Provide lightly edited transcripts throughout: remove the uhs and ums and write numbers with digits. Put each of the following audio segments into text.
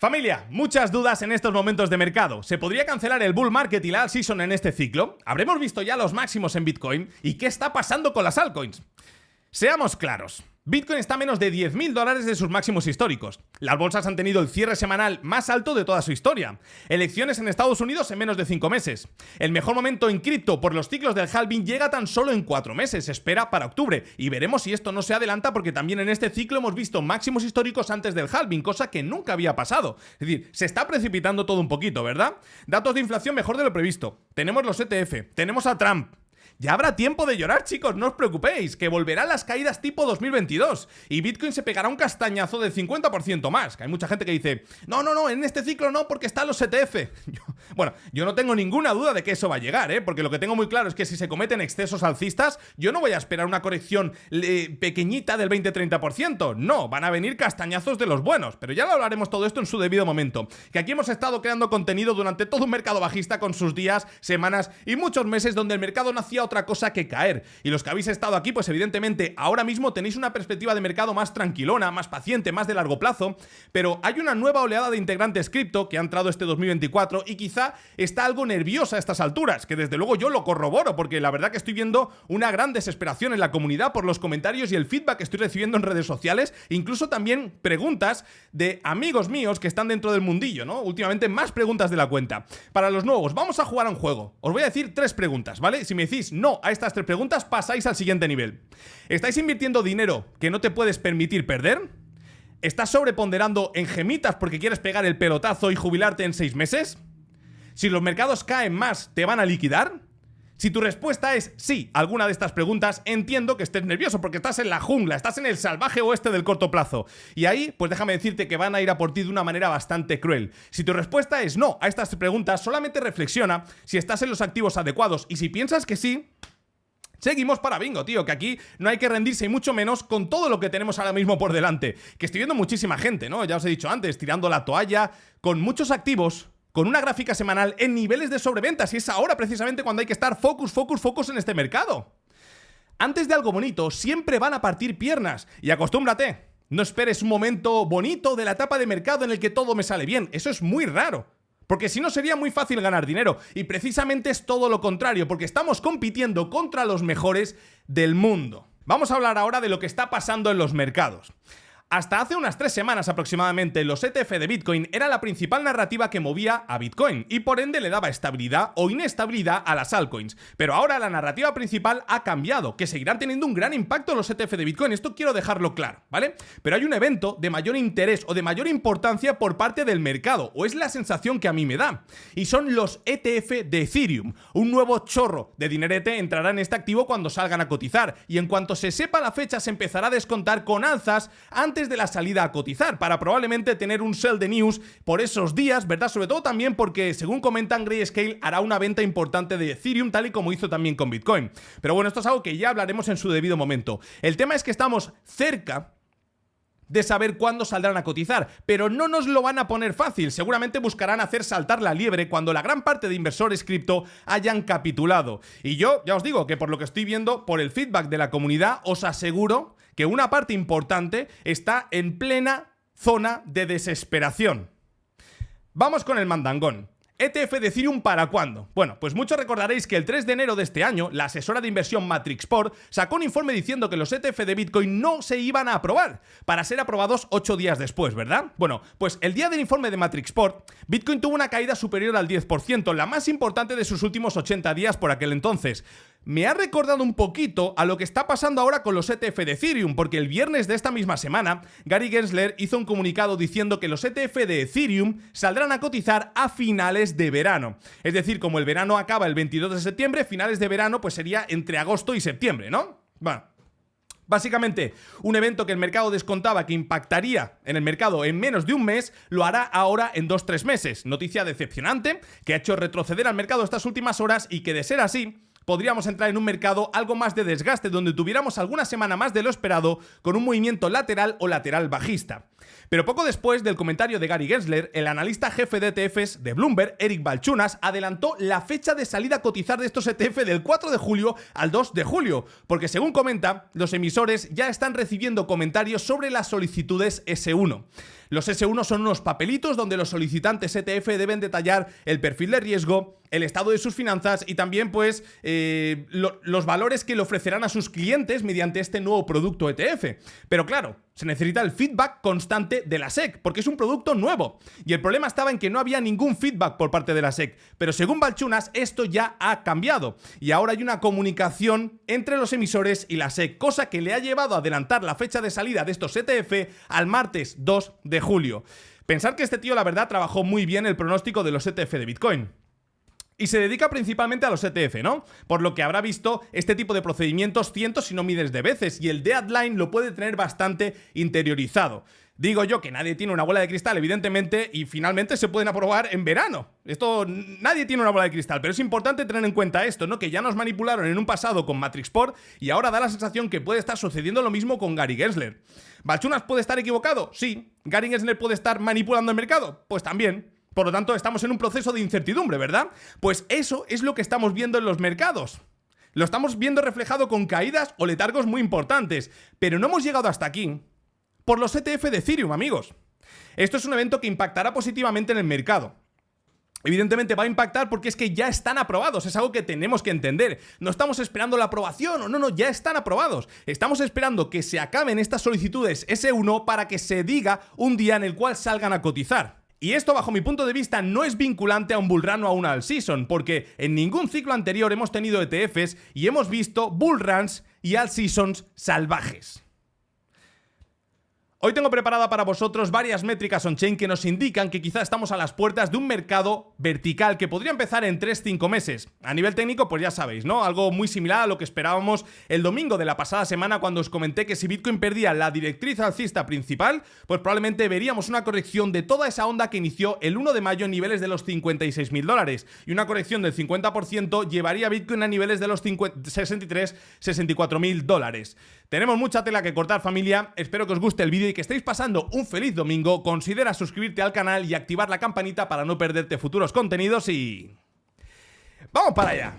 Familia, muchas dudas en estos momentos de mercado. ¿Se podría cancelar el bull market y la alt season en este ciclo? ¿Habremos visto ya los máximos en Bitcoin? ¿Y qué está pasando con las altcoins? Seamos claros. Bitcoin está a menos de $10.000 de sus máximos históricos. Las bolsas han tenido el cierre semanal más alto de toda su historia. Elecciones en Estados Unidos en menos de 5 meses. El mejor momento en cripto por los ciclos del halving llega tan solo en 4 meses. Se espera para octubre. Y veremos si esto no se adelanta porque también en este ciclo hemos visto máximos históricos antes del halving, cosa que nunca había pasado. Es decir, se está precipitando todo un poquito, ¿verdad? Datos de inflación mejor de lo previsto. Tenemos los ETF. Tenemos a Trump. Ya habrá tiempo de llorar, chicos, no os preocupéis, que volverán las caídas tipo 2022 y Bitcoin se pegará un castañazo del 50% más, que hay mucha gente que dice, no, en este ciclo no, porque están los ETF. Yo no tengo ninguna duda de que eso va a llegar, porque lo que tengo muy claro es que si se cometen excesos alcistas, yo no voy a esperar una corrección pequeñita del 20-30%, no, van a venir castañazos de los buenos, pero ya lo hablaremos todo esto en su debido momento, que aquí hemos estado creando contenido durante todo un mercado bajista con sus días, semanas y muchos meses donde el mercado no hacía otra cosa que caer. Y los que habéis estado aquí, pues evidentemente ahora mismo tenéis una perspectiva de mercado más tranquilona, más paciente, más de largo plazo, pero hay una nueva oleada de integrantes cripto que ha entrado este 2024 y quizá está algo nerviosa a estas alturas, que desde luego yo lo corroboro, porque la verdad que estoy viendo una gran desesperación en la comunidad por los comentarios y el feedback que estoy recibiendo en redes sociales, incluso también preguntas de amigos míos que están dentro del mundillo, ¿no? Últimamente más preguntas de la cuenta. Para los nuevos, vamos a jugar a un juego. Os voy a decir 3 preguntas, ¿vale? Si me decís no a estas 3 preguntas, pasáis al siguiente nivel. ¿Estáis invirtiendo dinero que no te puedes permitir perder? ¿Estás sobreponderando en gemitas porque quieres pegar el pelotazo y jubilarte en 6 meses? Si los mercados caen más, ¿te van a liquidar? Si tu respuesta es sí a alguna de estas preguntas, entiendo que estés nervioso porque estás en la jungla, estás en el salvaje oeste del corto plazo. Y ahí, pues déjame decirte que van a ir a por ti de una manera bastante cruel. Si tu respuesta es no a estas preguntas, solamente reflexiona si estás en los activos adecuados. Y si piensas que sí, seguimos para bingo, tío, que aquí no hay que rendirse y mucho menos con todo lo que tenemos ahora mismo por delante. Que estoy viendo muchísima gente, ¿no? Ya os he dicho antes, tirando la toalla, con muchos activos, con una gráfica semanal en niveles de sobreventas, y es ahora precisamente cuando hay que estar focus en este mercado. Antes de algo bonito, siempre van a partir piernas, y acostúmbrate. No esperes un momento bonito de la etapa de mercado en el que todo me sale bien, eso es muy raro. Porque si no sería muy fácil ganar dinero, y precisamente es todo lo contrario, porque estamos compitiendo contra los mejores del mundo. Vamos a hablar ahora de lo que está pasando en los mercados. Hasta hace unas 3 semanas aproximadamente, los ETF de Bitcoin era la principal narrativa que movía a Bitcoin y por ende le daba estabilidad o inestabilidad a las altcoins. Pero ahora la narrativa principal ha cambiado, que seguirán teniendo un gran impacto los ETF de Bitcoin, esto quiero dejarlo claro, ¿vale? Pero hay un evento de mayor interés o de mayor importancia por parte del mercado, o es la sensación que a mí me da, y son los ETF de Ethereum. Un nuevo chorro de dinerete entrará en este activo cuando salgan a cotizar, y en cuanto se sepa la fecha se empezará a descontar con alzas antes de la salida a cotizar, para probablemente tener un sell de news por esos días, ¿verdad? Sobre todo también porque, según comentan, Grayscale hará una venta importante de Ethereum, tal y como hizo también con Bitcoin. Pero bueno, esto es algo que ya hablaremos en su debido momento. El tema es que estamos cerca de saber cuándo saldrán a cotizar, pero no nos lo van a poner fácil. Seguramente buscarán hacer saltar la liebre cuando la gran parte de inversores cripto hayan capitulado. Y yo ya os digo que por lo que estoy viendo, por el feedback de la comunidad, os aseguro que una parte importante está en plena zona de desesperación. Vamos con el mandangón. ETF de Ethereum, ¿para cuándo? Bueno, pues muchos recordaréis que el 3 de enero de este año, la asesora de inversión Matrixport sacó un informe diciendo que los ETF de Bitcoin no se iban a aprobar, para ser aprobados 8 días después, ¿verdad? Bueno, pues el día del informe de Matrixport, Bitcoin tuvo una caída superior al 10%, la más importante de sus últimos 80 días por aquel entonces. Me ha recordado un poquito a lo que está pasando ahora con los ETF de Ethereum, porque el viernes de esta misma semana, Gary Gensler hizo un comunicado diciendo que los ETF de Ethereum saldrán a cotizar a finales de verano. Es decir, como el verano acaba el 22 de septiembre, finales de verano pues sería entre agosto y septiembre, ¿no? Bueno, básicamente, un evento que el mercado descontaba que impactaría en el mercado en menos de un mes, lo hará ahora en 2-3 meses. Noticia decepcionante, que ha hecho retroceder al mercado estas últimas horas y que, de ser así, podríamos entrar en un mercado algo más de desgaste, donde tuviéramos alguna semana más de lo esperado con un movimiento lateral o lateral bajista. Pero poco después del comentario de Gary Gensler, el analista jefe de ETFs de Bloomberg, Eric Balchunas, adelantó la fecha de salida a cotizar de estos ETF del 4 de julio al 2 de julio, porque según comenta, los emisores ya están recibiendo comentarios sobre las solicitudes S1. Los S1 son unos papelitos donde los solicitantes ETF deben detallar el perfil de riesgo, el estado de sus finanzas y también pues los valores que le ofrecerán a sus clientes mediante este nuevo producto ETF. Pero claro, se necesita el feedback constante de la SEC, porque es un producto nuevo. Y el problema estaba en que no había ningún feedback por parte de la SEC. Pero según Balchunas, esto ya ha cambiado. Y ahora hay una comunicación entre los emisores y la SEC, cosa que le ha llevado a adelantar la fecha de salida de estos ETF al martes 2 de julio. Pensar que este tío, la verdad, trabajó muy bien el pronóstico de los ETF de Bitcoin. Y se dedica principalmente a los ETF, ¿no? Por lo que habrá visto este tipo de procedimientos cientos si no miles de veces, y el deadline lo puede tener bastante interiorizado. Digo yo que nadie tiene una bola de cristal, evidentemente, y finalmente se pueden aprobar en verano. Nadie tiene una bola de cristal, pero es importante tener en cuenta esto, ¿no? Que ya nos manipularon en un pasado con Matrixport y ahora da la sensación que puede estar sucediendo lo mismo con Gary Gensler. ¿Balchunas puede estar equivocado? Sí. ¿Gary Gensler puede estar manipulando el mercado? Pues también. Por lo tanto, estamos en un proceso de incertidumbre, ¿verdad? Pues eso es lo que estamos viendo en los mercados. Lo estamos viendo reflejado con caídas o letargos muy importantes, pero no hemos llegado hasta aquí por los ETF de Ethereum, amigos. Esto es un evento que impactará positivamente en el mercado. Evidentemente va a impactar porque es que ya están aprobados, es algo que tenemos que entender. No estamos esperando la aprobación, no, ya están aprobados. Estamos esperando que se acaben estas solicitudes S1 para que se diga un día en el cual salgan a cotizar. Y esto, bajo mi punto de vista, no es vinculante a un bull run o a una all season, porque en ningún ciclo anterior hemos tenido ETFs y hemos visto bull runs y all seasons salvajes. Hoy tengo preparada para vosotros varias métricas on-chain que nos indican que quizá estamos a las puertas de un mercado vertical que podría empezar en 3-5 meses. A nivel técnico, pues ya sabéis, ¿no? Algo muy similar a lo que esperábamos el domingo de la pasada semana cuando os comenté que si Bitcoin perdía la directriz alcista principal, pues probablemente veríamos una corrección de toda esa onda que inició el 1 de mayo en niveles de los $56.000 y una corrección del 50% llevaría a Bitcoin a niveles de los $64.000. Tenemos mucha tela que cortar, familia. Espero que os guste el vídeo y que estéis pasando un feliz domingo. Considera suscribirte al canal y activar la campanita para no perderte futuros contenidos y... ¡vamos para allá!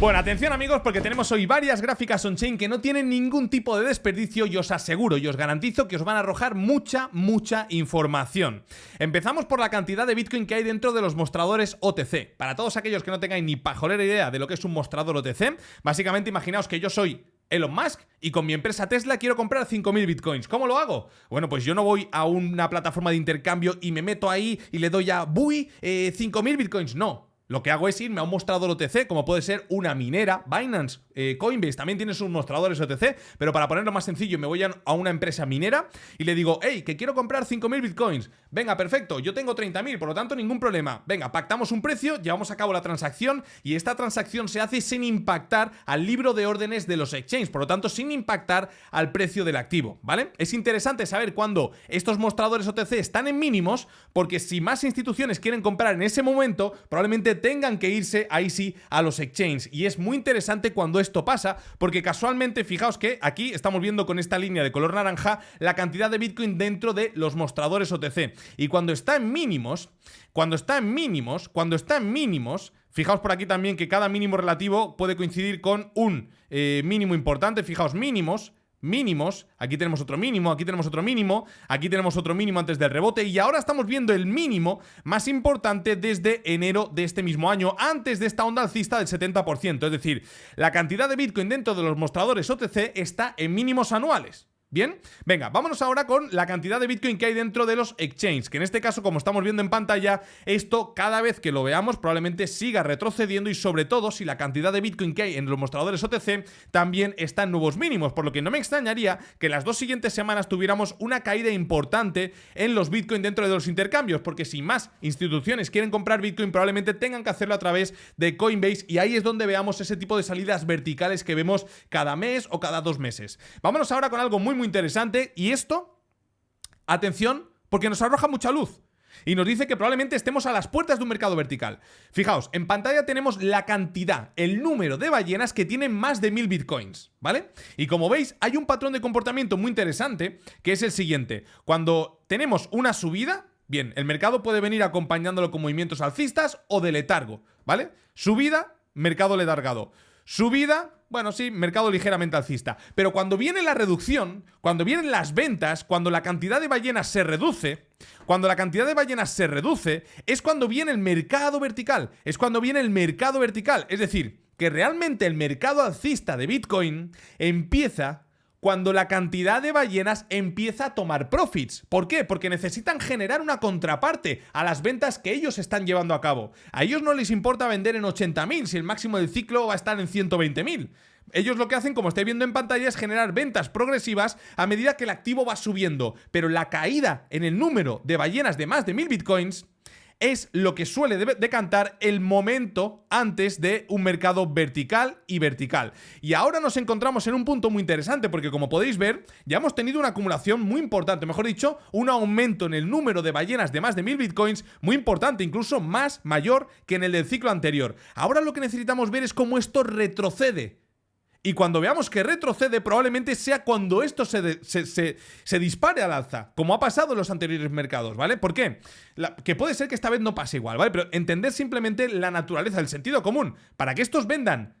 Bueno, atención amigos, porque tenemos hoy varias gráficas on-chain que no tienen ningún tipo de desperdicio y os aseguro y os garantizo que os van a arrojar mucha información. Empezamos por la cantidad de Bitcoin que hay dentro de los mostradores OTC. Para todos aquellos que no tengáis ni pajolera idea de lo que es un mostrador OTC, básicamente imaginaos que yo soy Elon Musk y con mi empresa Tesla quiero comprar 5.000 bitcoins. ¿Cómo lo hago? Bueno, pues yo no voy a una plataforma de intercambio y me meto ahí y le doy a 5.000 bitcoins. No. Lo que hago es irme a un mostrador OTC, como puede ser una minera, Binance, Coinbase, también tiene sus mostradores OTC, pero para ponerlo más sencillo me voy a una empresa minera y le digo, hey, que quiero comprar 5.000 bitcoins. Venga, perfecto, yo tengo 30.000, por lo tanto ningún problema. Venga, pactamos un precio, llevamos a cabo la transacción y esta transacción se hace sin impactar al libro de órdenes de los exchanges, por lo tanto sin impactar al precio del activo, ¿vale? Es interesante saber cuándo estos mostradores OTC están en mínimos, porque si más instituciones quieren comprar en ese momento, probablemente tengan que irse ahí sí a los exchanges, y es muy interesante cuando esto pasa, porque casualmente fijaos que aquí estamos viendo con esta línea de color naranja la cantidad de Bitcoin dentro de los mostradores OTC, y cuando está en mínimos, fijaos por aquí también que cada mínimo relativo puede coincidir con un mínimo importante. Fijaos, mínimos, aquí tenemos otro mínimo, aquí tenemos otro mínimo, aquí tenemos otro mínimo antes del rebote y ahora estamos viendo el mínimo más importante desde enero de este mismo año, antes de esta onda alcista del 70%, es decir, la cantidad de Bitcoin dentro de los mostradores OTC está en mínimos anuales. Bien, venga, vámonos ahora con la cantidad de Bitcoin que hay dentro de los exchanges, que en este caso, como estamos viendo en pantalla, esto cada vez que lo veamos probablemente siga retrocediendo y sobre todo si la cantidad de Bitcoin que hay en los mostradores OTC también está en nuevos mínimos, por lo que no me extrañaría que las 2 siguientes semanas tuviéramos una caída importante en los Bitcoin dentro de los intercambios, porque si más instituciones quieren comprar Bitcoin probablemente tengan que hacerlo a través de Coinbase y ahí es donde veamos ese tipo de salidas verticales que vemos cada mes o cada 2 meses. Vámonos ahora con algo muy interesante y esto, atención, porque nos arroja mucha luz. Y nos dice que probablemente estemos a las puertas de un mercado vertical. Fijaos, en pantalla tenemos la cantidad, el número de ballenas que tienen más de 1000 bitcoins, ¿vale? Y como veis, hay un patrón de comportamiento muy interesante, que es el siguiente. Cuando tenemos una subida, bien, el mercado puede venir acompañándolo con movimientos alcistas o de letargo, ¿vale? Subida, mercado letargado. Subida, bueno, sí, mercado ligeramente alcista. Pero cuando viene la reducción, cuando vienen las ventas, cuando la cantidad de ballenas se reduce, es cuando viene el mercado vertical. Es cuando viene el mercado vertical. Es decir, que realmente el mercado alcista de Bitcoin empieza cuando la cantidad de ballenas empieza a tomar profits. ¿Por qué? Porque necesitan generar una contraparte a las ventas que ellos están llevando a cabo. A ellos no les importa vender en 80.000 si el máximo del ciclo va a estar en 120.000. Ellos lo que hacen, como estáis viendo en pantalla, es generar ventas progresivas a medida que el activo va subiendo. Pero la caída en el número de ballenas de más de 1000 bitcoins es lo que suele decantar el momento antes de un mercado vertical y vertical. Y ahora nos encontramos en un punto muy interesante porque, como podéis ver, ya hemos tenido una acumulación muy importante, mejor dicho, un aumento en el número de ballenas de más de 1000 bitcoins muy importante, incluso mayor que en el del ciclo anterior. Ahora lo que necesitamos ver es cómo esto retrocede. Y cuando veamos que retrocede, probablemente sea cuando esto se dispare al alza, como ha pasado en los anteriores mercados, ¿vale? ¿Por qué? Que puede ser que esta vez no pase igual, ¿vale? Pero entender simplemente la naturaleza, el sentido común. Para que estos vendan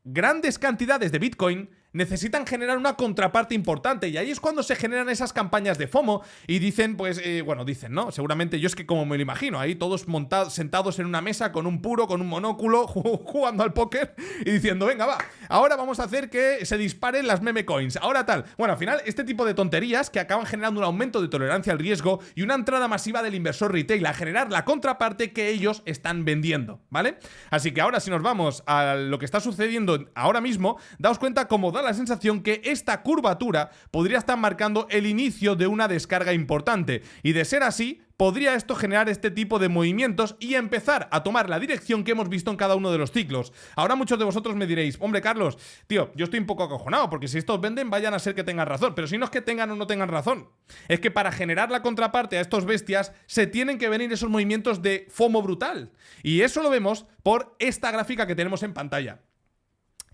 grandes cantidades de Bitcoin, necesitan generar una contraparte importante, y ahí es cuando se generan esas campañas de FOMO y dicen, pues, dicen, ¿no? Seguramente yo es que como me lo imagino, ahí todos sentados en una mesa con un puro, con un monóculo, jugando al póker y diciendo, venga, va, ahora vamos a hacer que se disparen las meme coins, ahora tal. Bueno, al final, este tipo de tonterías que acaban generando un aumento de tolerancia al riesgo y una entrada masiva del inversor retail a generar la contraparte que ellos están vendiendo, ¿vale? Así que ahora, si nos vamos a lo que está sucediendo ahora mismo, daos cuenta cómo da la sensación que esta curvatura podría estar marcando el inicio de una descarga importante, y de ser así, podría esto generar este tipo de movimientos y empezar a tomar la dirección que hemos visto en cada uno de los ciclos. Ahora muchos de vosotros me diréis, hombre Carlos, tío, yo estoy un poco acojonado porque si estos venden vayan a ser que tengan razón, pero si no es que tengan o no tengan razón, es que para generar la contraparte a estos bestias se tienen que venir esos movimientos de FOMO brutal, y eso lo vemos por esta gráfica que tenemos en pantalla,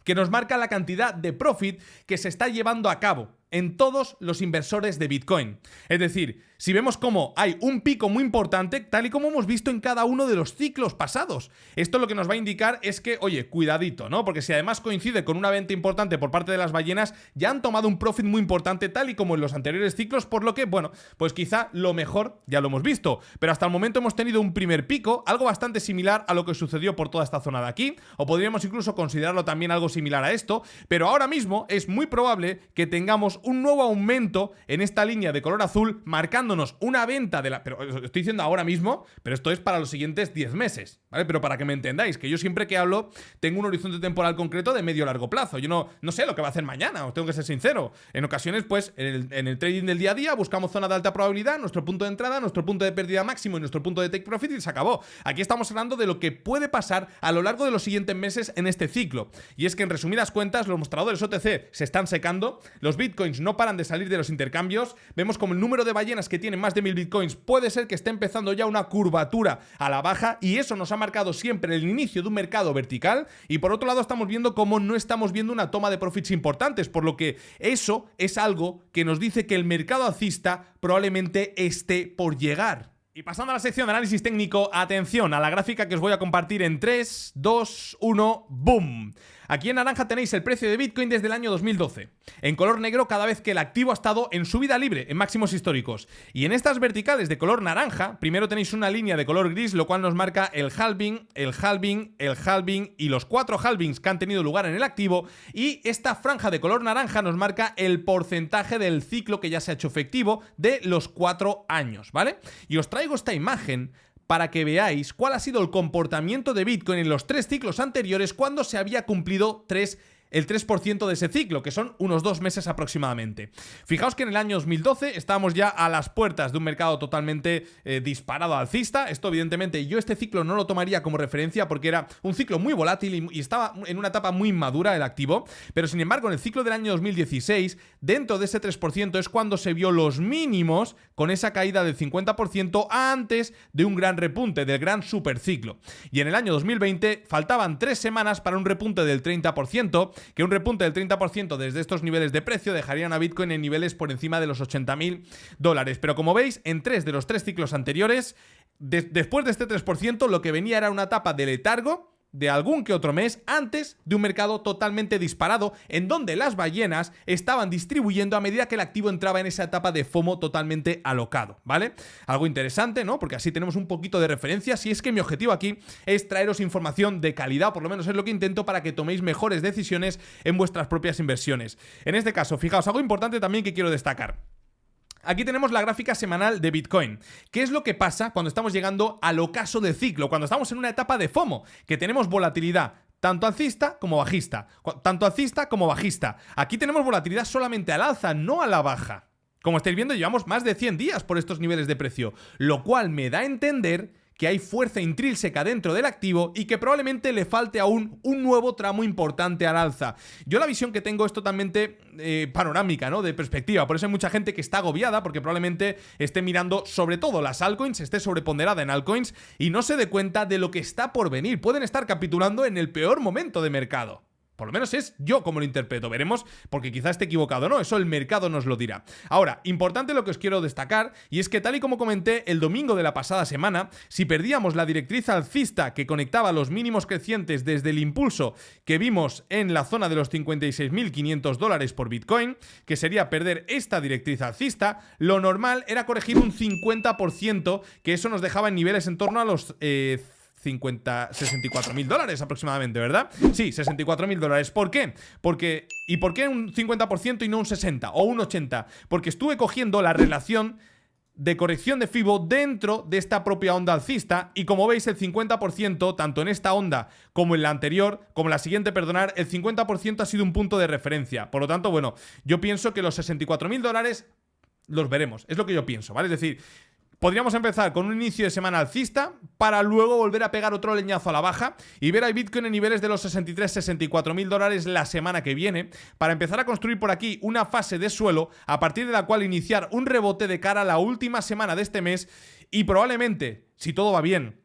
que nos marca la cantidad de profit que se está llevando a cabo en todos los inversores de Bitcoin. Es decir, si vemos cómo hay un pico muy importante, tal y como hemos visto en cada uno de los ciclos pasados, esto lo que nos va a indicar es que, oye, cuidadito, ¿no? Porque si además coincide con una venta importante por parte de las ballenas, ya han tomado un profit muy importante, tal y como en los anteriores ciclos, por lo que, bueno, pues quizá lo mejor ya lo hemos visto. Pero hasta el momento hemos tenido un primer pico, algo bastante similar a lo que sucedió por toda esta zona de aquí, o podríamos incluso considerarlo también algo similar a esto, pero ahora mismo es muy probable que tengamos un nuevo aumento en esta línea de color azul, marcándonos una venta de la... Pero estoy diciendo ahora mismo, pero esto es para los siguientes 10 meses, ¿vale? Pero para que me entendáis, que yo siempre que hablo tengo un horizonte temporal concreto de medio largo plazo. Yo no sé lo que va a hacer mañana, os tengo que ser sincero. En ocasiones, pues, en el trading del día a día buscamos zona de alta probabilidad, nuestro punto de entrada, nuestro punto de pérdida máximo y nuestro punto de take profit, y se acabó. Aquí estamos hablando de lo que puede pasar a lo largo de los siguientes meses en este ciclo. Y es que, en resumidas cuentas, los mostradores OTC se están secando, los bitcoins no paran de salir de los intercambios, vemos como el número de ballenas que tienen más de 1000 bitcoins puede ser que esté empezando ya una curvatura a la baja, y eso nos ha marcado siempre el inicio de un mercado vertical. Y por otro lado estamos viendo cómo no estamos viendo una toma de profits importantes, por lo que eso es algo que nos dice que el mercado alcista probablemente esté por llegar. Y pasando a la sección de análisis técnico, atención a la gráfica que os voy a compartir en 3, 2, 1, ¡boom! Aquí en naranja tenéis el precio de Bitcoin desde el año 2012. En color negro cada vez que el activo ha estado en subida libre, en máximos históricos. Y en estas verticales de color naranja, primero tenéis una línea de color gris, lo cual nos marca el halving, el halving, el halving y los 4 halvings que han tenido lugar en el activo. Y esta franja de color naranja nos marca el porcentaje del ciclo que ya se ha hecho efectivo de los 4 años, ¿vale? Y os traigo esta imagen para que veáis cuál ha sido el comportamiento de Bitcoin en los 3 ciclos anteriores cuando se había cumplido 3 el 3% de ese ciclo, que son unos 2 meses aproximadamente. Fijaos que en el año 2012 estábamos ya a las puertas de un mercado totalmente disparado alcista. Esto evidentemente yo este ciclo no lo tomaría como referencia porque era un ciclo muy volátil y estaba en una etapa muy inmadura el activo, pero sin embargo en el ciclo del año 2016, dentro de ese 3% es cuando se vio los mínimos con esa caída del 50% antes de un gran repunte, del gran superciclo. Y en el año 2020 faltaban 3 semanas para un repunte del 30%, que un repunte del 30% desde estos niveles de precio dejarían a Bitcoin en niveles por encima de los $80.000. Pero como veis, en 3 de los 3 ciclos anteriores, después de este 3%, lo que venía era una etapa de letargo de algún que otro mes antes de un mercado totalmente disparado en donde las ballenas estaban distribuyendo a medida que el activo entraba en esa etapa de FOMO totalmente alocado, ¿vale? Algo interesante, ¿no? Porque así tenemos un poquito de referencia. Si es que mi objetivo aquí es traeros información de calidad, por lo menos es lo que intento, para que toméis mejores decisiones en vuestras propias inversiones. En este caso, fijaos, algo importante también que quiero destacar. Aquí tenemos la gráfica semanal de Bitcoin. ¿Qué es lo que pasa cuando estamos llegando al ocaso del ciclo? Cuando estamos en una etapa de FOMO, que tenemos volatilidad tanto alcista como bajista. Aquí tenemos volatilidad solamente al alza, no a la baja. Como estáis viendo, llevamos más de 100 días por estos niveles de precio, lo cual me da a entender que hay fuerza intrínseca dentro del activo y que probablemente le falte aún un nuevo tramo importante al alza. Yo la visión que tengo es totalmente panorámica, ¿no? De perspectiva. Por eso hay mucha gente que está agobiada porque probablemente esté mirando sobre todo las altcoins, esté sobreponderada en altcoins y no se dé cuenta de lo que está por venir. Pueden estar capitulando en el peor momento de mercado. Por lo menos es yo como lo interpreto. Veremos, porque quizás esté equivocado o no. Eso el mercado nos lo dirá. Ahora, importante lo que os quiero destacar, y es que tal y como comenté el domingo de la pasada semana, si perdíamos la directriz alcista que conectaba los mínimos crecientes desde el impulso que vimos en la zona de los $56.500 por Bitcoin, que sería perder esta directriz alcista, lo normal era corregir un 50%, que eso nos dejaba en niveles en torno a los $64.000 aproximadamente, ¿verdad? Sí, $64.000. ¿Por qué? ¿Y por qué un 50% y no un 60 o un 80? Porque estuve cogiendo la relación de corrección de Fibo dentro de esta propia onda alcista y como veis el 50%, tanto en esta onda como en la anterior, como en la siguiente, perdonar, el 50% ha sido un punto de referencia. Por lo tanto, bueno, yo pienso que los $64.000 los veremos, es lo que yo pienso, ¿vale? Es decir, podríamos empezar con un inicio de semana alcista para luego volver a pegar otro leñazo a la baja y ver a Bitcoin en niveles de los $64.000 la semana que viene para empezar a construir por aquí una fase de suelo a partir de la cual iniciar un rebote de cara a la última semana de este mes y probablemente, si todo va bien,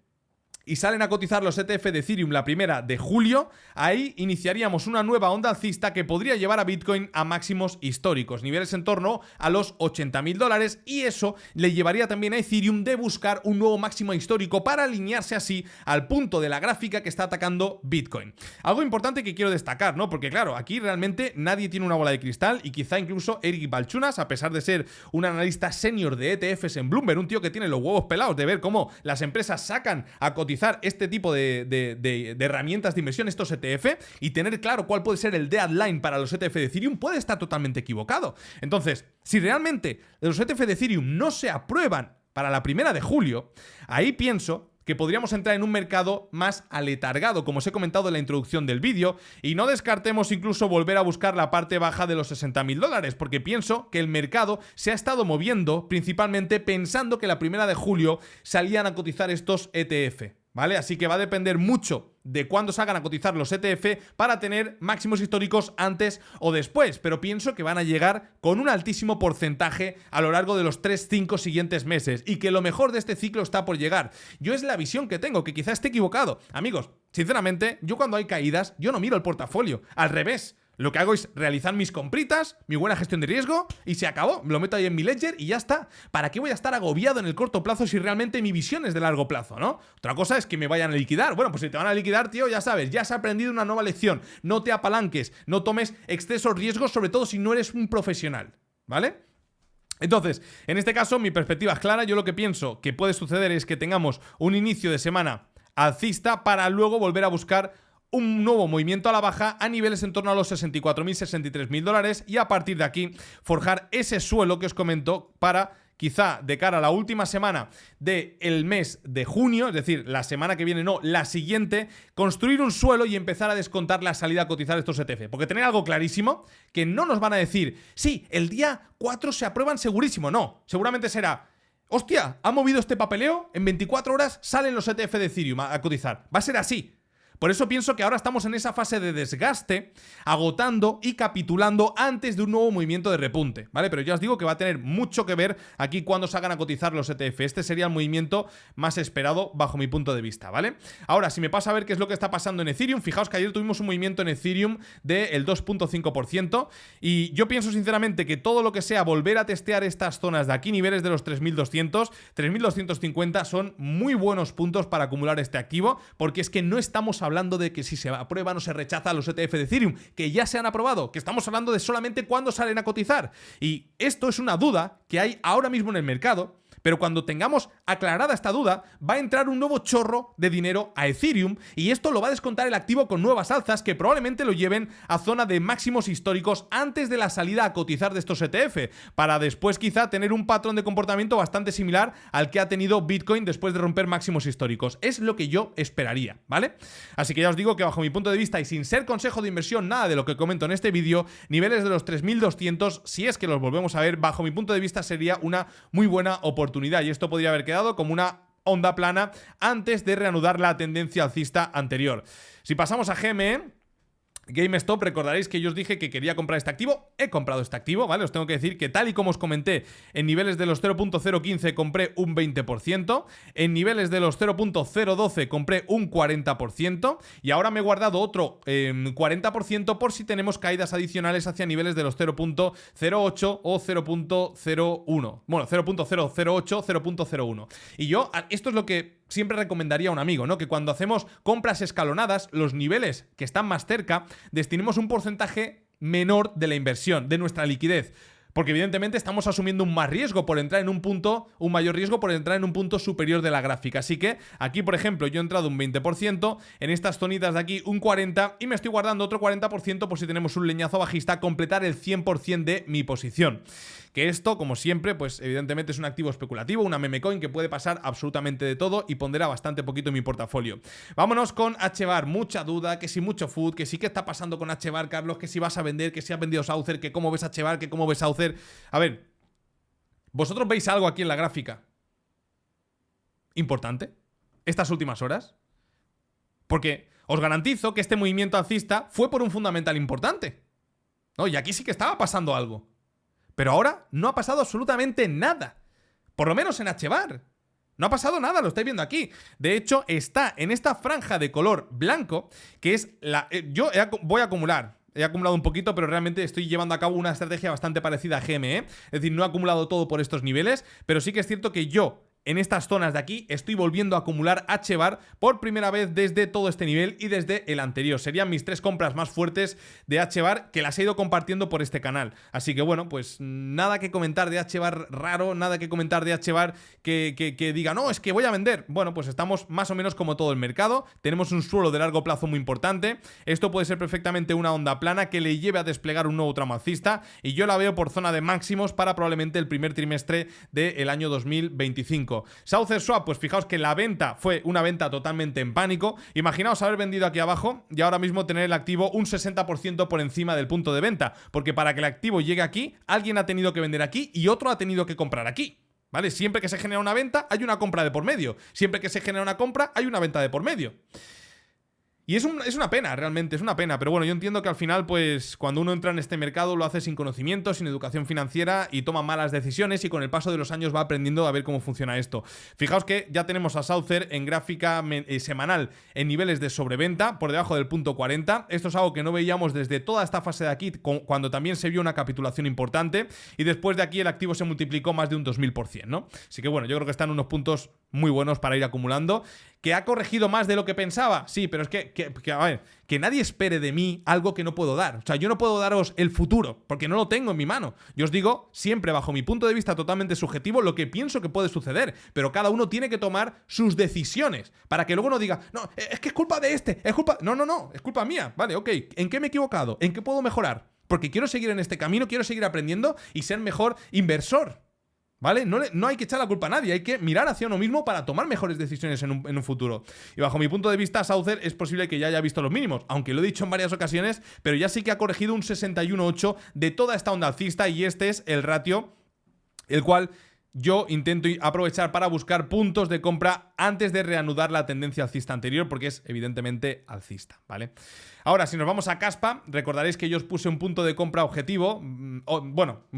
y salen a cotizar los ETF de Ethereum la primera de julio, ahí iniciaríamos una nueva onda alcista que podría llevar a Bitcoin a máximos históricos, niveles en torno a los $80.000, y eso le llevaría también a Ethereum de buscar un nuevo máximo histórico para alinearse así al punto de la gráfica que está atacando Bitcoin. Algo importante que quiero destacar, ¿no? Porque claro, aquí realmente nadie tiene una bola de cristal y quizá incluso Eric Balchunas, a pesar de ser un analista senior de ETFs en Bloomberg, un tío que tiene los huevos pelados de ver cómo las empresas sacan a cotizar este tipo de herramientas de inversión, estos ETF, y tener claro cuál puede ser el deadline para los ETF de Ethereum, puede estar totalmente equivocado. Entonces, si realmente los ETF de Ethereum no se aprueban para la primera de julio, ahí pienso que podríamos entrar en un mercado más aletargado, como os he comentado en la introducción del vídeo, y no descartemos incluso volver a buscar la parte baja de los $60.000, porque pienso que el mercado se ha estado moviendo principalmente pensando que la primera de julio salían a cotizar estos ETF. ¿Vale? Así que va a depender mucho de cuándo salgan a cotizar los ETF para tener máximos históricos antes o después, pero pienso que van a llegar con un altísimo porcentaje a lo largo de los 3-5 siguientes meses y que lo mejor de este ciclo está por llegar. Yo es la visión que tengo, que quizás esté equivocado. Amigos, sinceramente, yo cuando hay caídas, yo no miro el portafolio, al revés. Lo que hago es realizar mis compritas, mi buena gestión de riesgo y se acabó. Me lo meto ahí en mi ledger y ya está. ¿Para qué voy a estar agobiado en el corto plazo si realmente mi visión es de largo plazo, ¿no? Otra cosa es que me vayan a liquidar. Bueno, pues si te van a liquidar, tío, ya sabes, ya has aprendido una nueva lección. No te apalanques, no tomes excesos riesgos, sobre todo si no eres un profesional, ¿vale? Entonces, en este caso, mi perspectiva es clara. Yo lo que pienso que puede suceder es que tengamos un inicio de semana alcista para luego volver a buscar un nuevo movimiento a la baja a niveles en torno a los $64.000, $63.000 y a partir de aquí forjar ese suelo que os comento para quizá de cara a la última semana del mes de junio, es decir, la semana que viene no, la siguiente, construir un suelo y empezar a descontar la salida a cotizar estos ETF. Porque tener algo clarísimo, que no nos van a decir, sí, el día 4 se aprueban segurísimo. No, seguramente será, hostia, ha movido este papeleo, en 24 horas salen los ETF de Ethereum a cotizar. Va a ser así. Por eso pienso que ahora estamos en esa fase de desgaste, agotando y capitulando antes de un nuevo movimiento de repunte, ¿vale? Pero ya os digo que va a tener mucho que ver aquí cuando salgan a cotizar los ETF. Este sería el movimiento más esperado bajo mi punto de vista, ¿vale? Ahora, si me pasa a ver qué es lo que está pasando en Ethereum, fijaos que ayer tuvimos un movimiento en Ethereum del 2.5% y yo pienso sinceramente que todo lo que sea volver a testear estas zonas de aquí, niveles de los 3.200, 3.250 son muy buenos puntos para acumular este activo, porque es que no estamos hablando de que si se aprueban o se rechaza los ETF de Ethereum, que ya se han aprobado, que estamos hablando de solamente cuándo salen a cotizar. Y esto es una duda que hay ahora mismo en el mercado, pero cuando tengamos aclarada esta duda, va a entrar un nuevo chorro de dinero a Ethereum y esto lo va a descontar el activo con nuevas alzas que probablemente lo lleven a zona de máximos históricos antes de la salida a cotizar de estos ETF, para después quizá tener un patrón de comportamiento bastante similar al que ha tenido Bitcoin después de romper máximos históricos. Es lo que yo esperaría, ¿vale? Así que ya os digo que bajo mi punto de vista y sin ser consejo de inversión nada de lo que comento en este vídeo, niveles de los 3.200, si es que los volvemos a ver, bajo mi punto de vista sería una muy buena oportunidad y esto podría haber quedado como una onda plana antes de reanudar la tendencia alcista anterior. Si pasamos a GME, GameStop, recordaréis que yo os dije que quería comprar este activo. He comprado este activo, ¿vale? Os tengo que decir que tal y como os comenté, en niveles de los 0.015 compré un 20%, en niveles de los 0.012 compré un 40% y ahora me he guardado otro 40% por si tenemos caídas adicionales hacia niveles de los 0.08 o 0.01. Bueno, 0.008, 0.01. Y yo, esto es lo que siempre recomendaría a un amigo, ¿no? Que cuando hacemos compras escalonadas, los niveles que están más cerca, destinemos un porcentaje menor de la inversión, de nuestra liquidez. Porque evidentemente estamos asumiendo un más riesgo por entrar en un punto, un mayor riesgo por entrar en un punto superior de la gráfica. Así que aquí, por ejemplo, yo he entrado un 20%, en estas zonitas de aquí un 40% y me estoy guardando otro 40% por si tenemos un leñazo bajista a completar el 100% de mi posición. Que esto, como siempre, pues evidentemente es un activo especulativo, una meme coin que puede pasar absolutamente de todo y pondera bastante poquito en mi portafolio. Vámonos con HBAR, mucha duda, que si mucho food, que sí que está pasando con HBAR, Carlos, que si vas a vender, que si has vendido Saucer, que cómo ves HBAR, que cómo ves Saucer. A ver, ¿vosotros veis algo aquí en la gráfica importante estas últimas horas? Porque os garantizo que este movimiento alcista fue por un fundamental importante, ¿no? Y aquí sí que estaba pasando algo. Pero ahora no ha pasado absolutamente nada. Por lo menos en HBAR. No ha pasado nada, lo estáis viendo aquí. De hecho, está en esta franja de color blanco, que es la... voy a acumular. He acumulado un poquito, pero realmente estoy llevando a cabo una estrategia bastante parecida a GME. Es decir, no he acumulado todo por estos niveles, pero sí que es cierto que yo, en estas zonas de aquí, estoy volviendo a acumular HBAR por primera vez desde todo este nivel y desde el anterior. Serían mis 3 compras más fuertes de HBAR que las he ido compartiendo por este canal. Así que bueno, pues nada que comentar de HBAR raro, nada que comentar de HBAR que diga, no, es que voy a vender. Bueno, pues estamos más o menos como todo el mercado. Tenemos un suelo de largo plazo muy importante. Esto puede ser perfectamente una onda plana que le lleve a desplegar un nuevo tramo alcista y yo la veo por zona de máximos para probablemente el primer trimestre del año 2025. Saucer Swap, pues fijaos que la venta fue una venta totalmente en pánico. Imaginaos haber vendido aquí abajo y ahora mismo tener el activo un 60% por encima del punto de venta, porque para que el activo llegue aquí, alguien ha tenido que vender aquí y otro ha tenido que comprar aquí, ¿vale? Siempre que se genera una venta, hay una compra de por medio. Siempre que se genera una compra, hay una venta de por medio. Y es una pena, realmente, es una pena. Pero bueno, yo entiendo que al final, pues, cuando uno entra en este mercado lo hace sin conocimiento, sin educación financiera y toma malas decisiones y con el paso de los años va aprendiendo a ver cómo funciona esto. Fijaos que ya tenemos a Saucer en gráfica semanal en niveles de sobreventa, por debajo del punto 40. Esto es algo que no veíamos desde toda esta fase de aquí, cuando también se vio una capitulación importante. Y después de aquí el activo se multiplicó más de un 2000%, ¿no? Así que bueno, yo creo que están unos puntos muy buenos para ir acumulando. ¿Que ha corregido más de lo que pensaba? Sí, pero es que a ver, que nadie espere de mí algo que no puedo dar. O sea, yo no puedo daros el futuro, porque no lo tengo en mi mano. Yo os digo, siempre bajo mi punto de vista totalmente subjetivo, lo que pienso que puede suceder. Pero cada uno tiene que tomar sus decisiones, para que luego no diga, no, es que es culpa de este, es culpa... No, es culpa mía. Vale, ok, ¿en qué me he equivocado? ¿En qué puedo mejorar? Porque quiero seguir en este camino, quiero seguir aprendiendo y ser mejor inversor. ¿Vale? No hay que echar la culpa a nadie, hay que mirar hacia uno mismo para tomar mejores decisiones en un futuro. Y bajo mi punto de vista, Saucer es posible que ya haya visto los mínimos, aunque lo he dicho en varias ocasiones, pero ya sí que ha corregido un 61.8 de toda esta onda alcista, y este es el ratio el cual yo intento aprovechar para buscar puntos de compra antes de reanudar la tendencia alcista anterior, porque es evidentemente alcista, ¿vale? Ahora, si nos vamos a Kaspa, recordaréis que yo os puse un punto de compra objetivo, un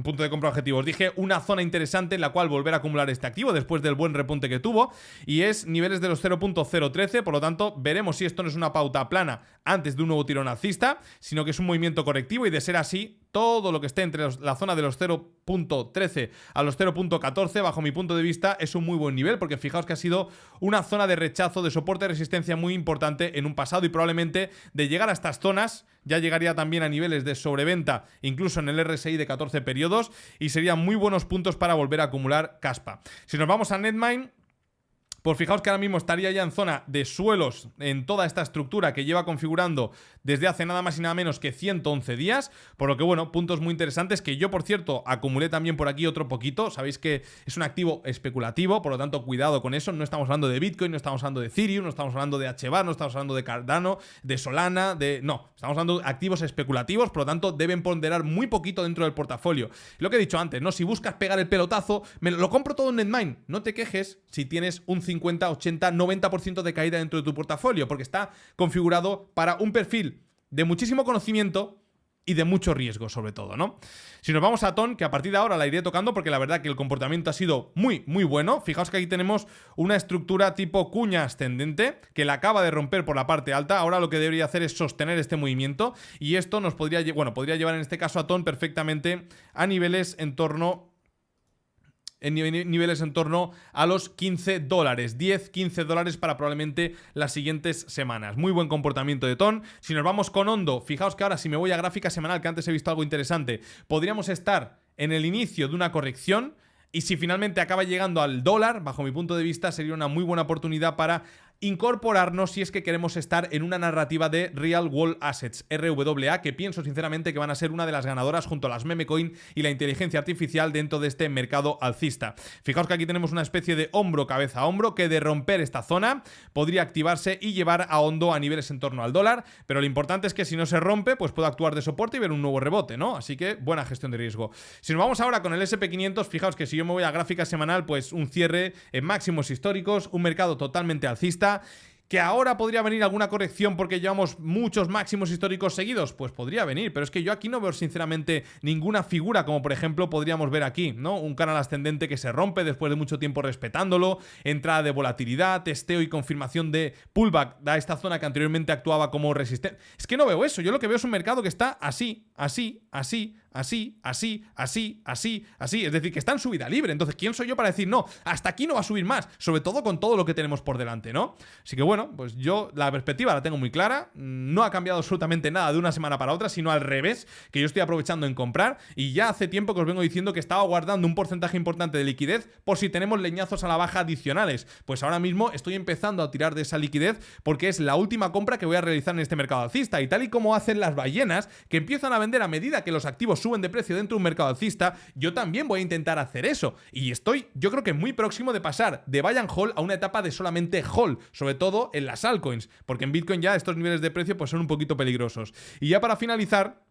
punto de compra objetivo, os dije una zona interesante en la cual volver a acumular este activo después del buen repunte que tuvo, y es niveles de los 0.013, por lo tanto, veremos si esto no es una pauta plana antes de un nuevo tirón alcista, sino que es un movimiento correctivo, y de ser así, todo lo que esté entre la zona de los 0.13 a los 0.14, bajo mi punto de vista, es un muy buen nivel, porque fijaos que ha sido una zona de rechazo, de soporte y resistencia muy importante en un pasado, y probablemente de llegar a estas zonas ya llegaría también a niveles de sobreventa, incluso en el RSI de 14 periodos, y serían muy buenos puntos para volver a acumular Kaspa. Si nos vamos a Netmind, pues fijaos que ahora mismo estaría ya en zona de suelos en toda esta estructura que lleva configurando desde hace nada más y nada menos que 111 días, por lo que bueno, puntos muy interesantes que yo, por cierto, acumulé también por aquí otro poquito. Sabéis que es un activo especulativo, por lo tanto cuidado con eso. No estamos hablando de Bitcoin, no estamos hablando de Ethereum, no estamos hablando de HBAR, no estamos hablando de Cardano, de Solana, no, estamos hablando de activos especulativos, por lo tanto deben ponderar muy poquito dentro del portafolio. Lo que he dicho antes, ¿no? Si buscas pegar el pelotazo, me lo compro todo en Netmind. No te quejes si tienes un 50, 80, 90% de caída dentro de tu portafolio, porque está configurado para un perfil de muchísimo conocimiento y de mucho riesgo, sobre todo, ¿no? Si nos vamos a TON, que a partir de ahora la iré tocando porque la verdad que el comportamiento ha sido muy, muy bueno. Fijaos que aquí tenemos una estructura tipo cuña ascendente que la acaba de romper por la parte alta. Ahora lo que debería hacer es sostener este movimiento, y esto nos podría llevar en este caso a TON perfectamente a niveles en torno a los $15, $10-15 para probablemente las siguientes semanas. Muy buen comportamiento de TON. Si nos vamos con Ondo, fijaos que ahora si me voy a gráfica semanal, que antes he visto algo interesante, podríamos estar en el inicio de una corrección, y si finalmente acaba llegando al dólar, bajo mi punto de vista, sería una muy buena oportunidad para incorporarnos si es que queremos estar en una narrativa de Real World Assets, RWA, que pienso sinceramente que van a ser una de las ganadoras junto a las meme coin y la inteligencia artificial dentro de este mercado alcista. Fijaos que aquí tenemos una especie de hombro cabeza a hombro que, de romper esta zona, podría activarse y llevar a Ondo a niveles en torno al dólar, pero lo importante es que si no se rompe, pues puedo actuar de soporte y ver un nuevo rebote, ¿no? Así que buena gestión de riesgo. Si nos vamos ahora con el SP500, fijaos que si yo me voy a gráfica semanal, pues un cierre en máximos históricos, un mercado totalmente alcista. ¿Que ahora podría venir alguna corrección porque llevamos muchos máximos históricos seguidos? Pues podría venir, pero es que yo aquí no veo sinceramente ninguna figura, como por ejemplo podríamos ver aquí, ¿no? Un canal ascendente que se rompe después de mucho tiempo respetándolo, entrada de volatilidad, testeo y confirmación de pullback a esta zona que anteriormente actuaba como resistente. Es que no veo eso, yo lo que veo es un mercado que está así, es decir, que está en subida libre. Entonces, ¿quién soy yo para decir no, hasta aquí no va a subir más? Sobre todo con todo lo que tenemos por delante, ¿no? Así que bueno, pues yo la perspectiva la tengo muy clara. No ha cambiado absolutamente nada de una semana para otra, sino al revés, que yo estoy aprovechando en comprar, y ya hace tiempo que os vengo diciendo que estaba guardando un porcentaje importante de liquidez por si tenemos leñazos a la baja adicionales. Pues ahora mismo estoy empezando a tirar de esa liquidez porque es la última compra que voy a realizar en este mercado alcista, y tal y como hacen las ballenas que empiezan a vender a medida que los activos suben de precio dentro de un mercado alcista, yo también voy a intentar hacer eso, y estoy, yo creo que muy próximo de pasar de buy and hold a una etapa de solamente hold, sobre todo en las altcoins, porque en Bitcoin ya estos niveles de precio pues son un poquito peligrosos. Y ya para finalizar,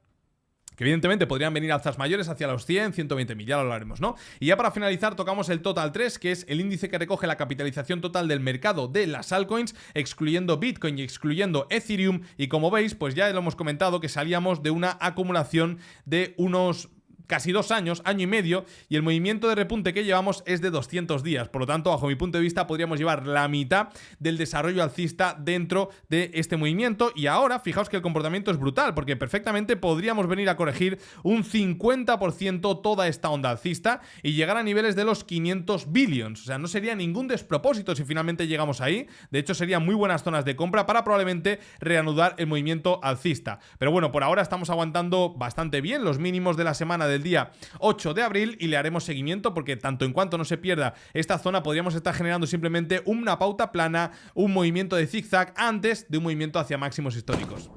que evidentemente podrían venir alzas mayores hacia los 100, 120.000, ya lo hablaremos, ¿no? Y ya para finalizar tocamos el Total 3, que es el índice que recoge la capitalización total del mercado de las altcoins, excluyendo Bitcoin y excluyendo Ethereum, y como veis, pues ya lo hemos comentado que salíamos de una acumulación de unos casi 2 años, año y medio, y el movimiento de repunte que llevamos es de 200 días. Por lo tanto, bajo mi punto de vista, podríamos llevar la mitad del desarrollo alcista dentro de este movimiento. Y ahora, fijaos que el comportamiento es brutal, porque perfectamente podríamos venir a corregir un 50% toda esta onda alcista y llegar a niveles de los 500 billions. O sea, no sería ningún despropósito si finalmente llegamos ahí. De hecho, serían muy buenas zonas de compra para probablemente reanudar el movimiento alcista. Pero bueno, por ahora estamos aguantando bastante bien los mínimos de la semana del día 8 de abril y le haremos seguimiento, porque tanto en cuanto no se pierda esta zona, podríamos estar generando simplemente una pauta plana, un movimiento de zigzag antes de un movimiento hacia máximos históricos.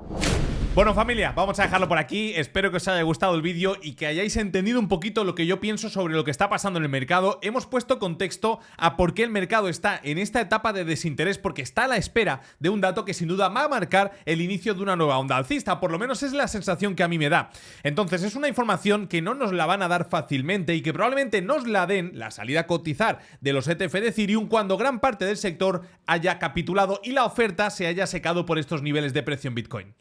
Bueno, familia, vamos a dejarlo por aquí. Espero que os haya gustado el vídeo y que hayáis entendido un poquito lo que yo pienso sobre lo que está pasando en el mercado. Hemos puesto contexto a por qué el mercado está en esta etapa de desinterés, porque está a la espera de un dato que sin duda va a marcar el inicio de una nueva onda alcista. Por lo menos es la sensación que a mí me da. Entonces es una información que no nos la van a dar fácilmente y que probablemente nos la den la salida a cotizar de los ETF de Ethereum cuando gran parte del sector haya capitulado y la oferta se haya secado por estos niveles de precio en Bitcoin.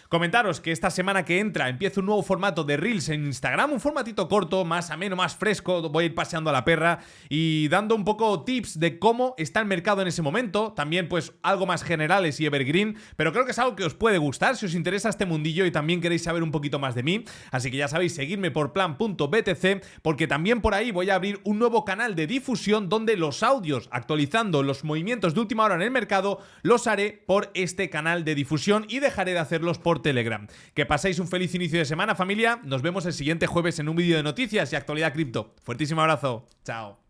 Comentaros que esta semana que entra empieza un nuevo formato de Reels en Instagram, un formatito corto, más ameno, más fresco. Voy a ir paseando a la perra y dando un poco tips de cómo está el mercado en ese momento. También pues algo más generales y evergreen, pero creo que es algo que os puede gustar si os interesa este mundillo y también queréis saber un poquito más de mí. Así que ya sabéis, seguidme por plan.btc, porque también por ahí voy a abrir un nuevo canal de difusión donde los audios actualizando los movimientos de última hora en el mercado los haré por este canal de difusión y dejaré de hacerlos por Telegram. Que paséis un feliz inicio de semana, familia. Nos vemos el siguiente jueves en un vídeo de noticias y actualidad cripto. Fuertísimo abrazo. Chao.